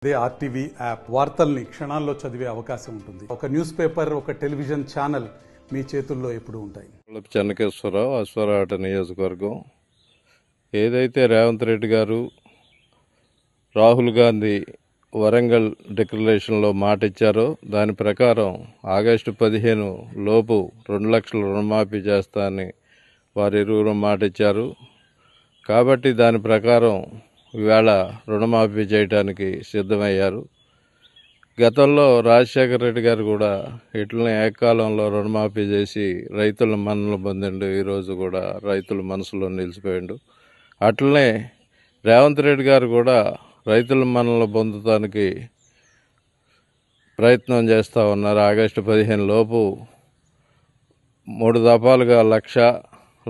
అదే RTV app వార్తల్ని క్షణాల్లో చదివే అవకాశం ఉంటుంది. ఒక న్యూస్ పేపర్, ఒక టెలివిజన్ ఛానల్ మీ చేతుల్లో ఎప్పుడూ ఉంటాయి. చెన్నకేశ్వరరావు, అశ్వరాట నియోజకవర్గం. ఏదైతే రేవంత్ రెడ్డి గారు రాహుల్ గాంధీ వరంగల్ డిక్లరేషన్లో మాట ఇచ్చారో దాని ప్రకారం ఆగస్టు 15 లోపు 2 లక్షల రుణమాఫీ చేస్తా అని వారిరువురు మాట ఇచ్చారు. కాబట్టి దాని ప్రకారం ఇవాళ రుణమాఫీ చేయడానికి సిద్ధమయ్యారు. గతంలో రాజశేఖర రెడ్డి గారు కూడా ఇట్లనే ఏకకాలంలో రుణమాఫీ చేసి రైతుల మన్ననలు పొందిండు. ఈరోజు కూడా రైతుల మనసులో నిలిచిపోయిండు. అట్లనే రేవంత్ రెడ్డి గారు కూడా రైతుల మన్ననలు పొందడానికి ప్రయత్నం చేస్తూ ఉన్నారు. ఆగస్టు 15 లోపు 3 దఫాలుగా 1,00,000,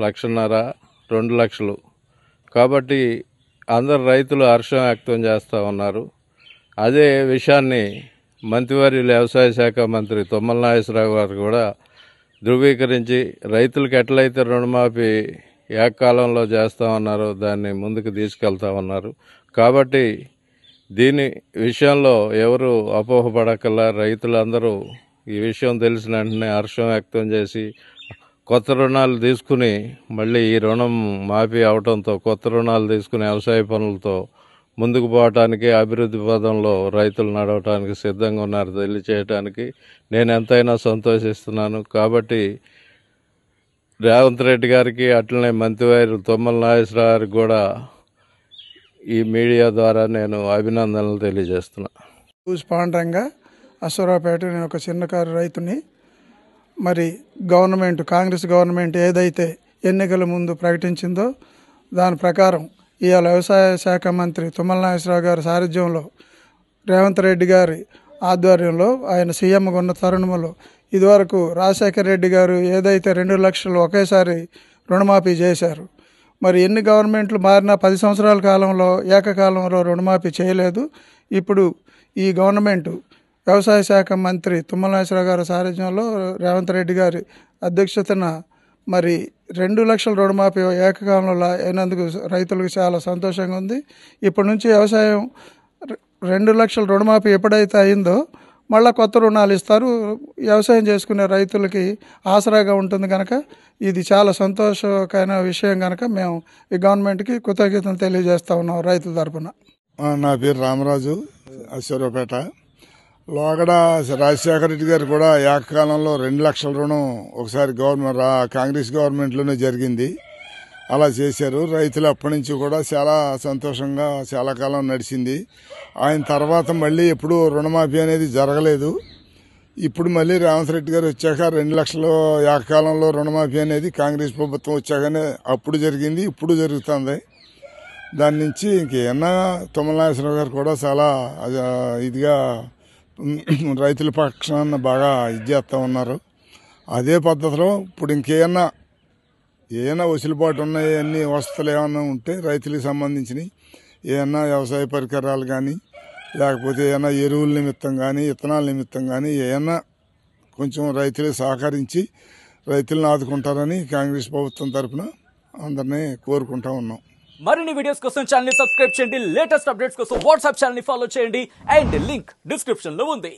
1,50,000, 2 లక్షలు. కాబట్టి అందరు రైతులు హర్షం వ్యక్తం చేస్తూ ఉన్నారు. అదే విషయాన్ని మంత్రివర్యులు వ్యవసాయ శాఖ మంత్రి తుమ్మల నాగేశ్వరరావు గారు కూడా ధృవీకరించి రైతులకు ఎట్లయితే రుణమాఫీ ఏకకాలంలో చేస్తూ ఉన్నారో దాన్ని ముందుకు తీసుకెళ్తా ఉన్నారు. కాబట్టి దీని విషయంలో ఎవరు అపోహపడకల్లా రైతులందరూ ఈ విషయం తెలిసిన వెంటనే హర్షం వ్యక్తం చేసి కొత్త రుణాలు తీసుకుని మళ్ళీ ఈ రుణం మాఫీ అవడంతో కొత్త రుణాలు తీసుకుని వ్యవసాయ పనులతో ముందుకు పోవటానికి, అభివృద్ధి పదంలో రైతులు నడవటానికి సిద్ధంగా ఉన్నారు. తెలియచేయటానికి నేను ఎంతైనా సంతోషిస్తున్నాను. కాబట్టి రేవంత్ రెడ్డి గారికి అట్లనే మంత్రివర్యులు తుమ్మల నాగేశ్వరరావు గారికి కూడా ఈ మీడియా ద్వారా నేను అభినందనలు తెలియజేస్తున్నా. పాండ్రంగా అశ్వరావుపేట, నేను ఒక చిన్నకారు రైతుని. మరి గవర్నమెంట్, కాంగ్రెస్ గవర్నమెంట్ ఏదైతే ఎన్నికల ముందు ప్రకటించిందో దాని ప్రకారం ఇవాళ వ్యవసాయ శాఖ మంత్రి తుమ్మల నాగేశ్వరరావు గారి సారథ్యంలో రేవంత్ రెడ్డి గారి ఆధ్వర్యంలో ఆయన సీఎంగా ఉన్న తరుణంలో ఇదివరకు రాజశేఖర రెడ్డి గారు ఏదైతే 2 లక్షలు ఒకేసారి రుణమాఫీ చేశారు. మరి ఎన్ని గవర్నమెంట్లు మారినా 10 సంవత్సరాల కాలంలో ఏకకాలంలో రుణమాఫీ చేయలేదు. ఇప్పుడు ఈ గవర్నమెంట్ వ్యవసాయ శాఖ మంత్రి తుమ్మల నాగేశ్వరరావు గారి సారథ్యంలో రేవంత్ రెడ్డి గారి అధ్యక్షతన మరి 2 లక్షల రుణమాఫీ ఏకకాలంలో అయినందుకు రైతులకు చాలా సంతోషంగా ఉంది. ఇప్పటి నుంచి వ్యవసాయం 2 లక్షల రుణమాఫీ ఎప్పుడైతే అయిందో మళ్ళీ కొత్త రుణాలు ఇస్తారు. వ్యవసాయం చేసుకునే రైతులకి ఆసరాగా ఉంటుంది కనుక ఇది చాలా సంతోషకరమైన విషయం కనుక మేము ఈ గవర్నమెంట్కి కృతజ్ఞతలు తెలియజేస్తా ఉన్నాం రైతుల తరఫున. నా పేరు రామరాజు, అశ్వరావుపేట. లోగడ రాజశేఖర రెడ్డి గారు కూడా ఏకకాలంలో 2 లక్షల రుణం ఒకసారి కాంగ్రెస్ గవర్నమెంట్లోనే జరిగింది. అలా చేశారు. రైతులు అప్పటి నుంచి కూడా చాలా సంతోషంగా చాలా కాలం నడిచింది. ఆయన తర్వాత మళ్ళీ ఎప్పుడు రుణమాఫీ అనేది జరగలేదు. ఇప్పుడు మళ్ళీ రేవంత్ రెడ్డి గారు వచ్చాక 2 లక్షలు ఏకకాలంలో రుణమాఫీ అనేది కాంగ్రెస్ ప్రభుత్వం వచ్చాకనే అప్పుడు జరిగింది, ఇప్పుడు జరుగుతుంది. దాని నుంచి ఇంకేమన్నా తుమ్మల నాగేశ్వరరావు గారు కూడా చాలా ఇదిగా రైతుల పక్షాన బాగా ఇది చేస్తూ ఉన్నారు. అదే పద్ధతిలో ఇప్పుడు ఏమైనా వసులుబాటు ఉన్నాయి, అన్ని వసతులు ఏమన్నా ఉంటే రైతులకు సంబంధించినవి ఏమన్నా వ్యవసాయ పరికరాలు కానీ లేకపోతే ఏమైనా ఎరువుల నిమిత్తం కానీ విత్తనాల నిమిత్తం కానీ ఏమన్నా కొంచెం రైతులకు సహకరించి రైతులను ఆదుకుంటారని కాంగ్రెస్ ప్రభుత్వం తరఫున అందరినీ కోరుకుంటా ఉన్నాం. మరిన్ని వీడియోస్ కోసం ఛానల్ ని సబ్స్క్రైబ్ చేయండి. లేటెస్ట్ అప్డేట్స్ కోసం వాట్సాప్ ఛానల్ ని ఫాలో చేయండి. అండ్ లింక్ డిస్క్రిప్షన్ లో ఉంది.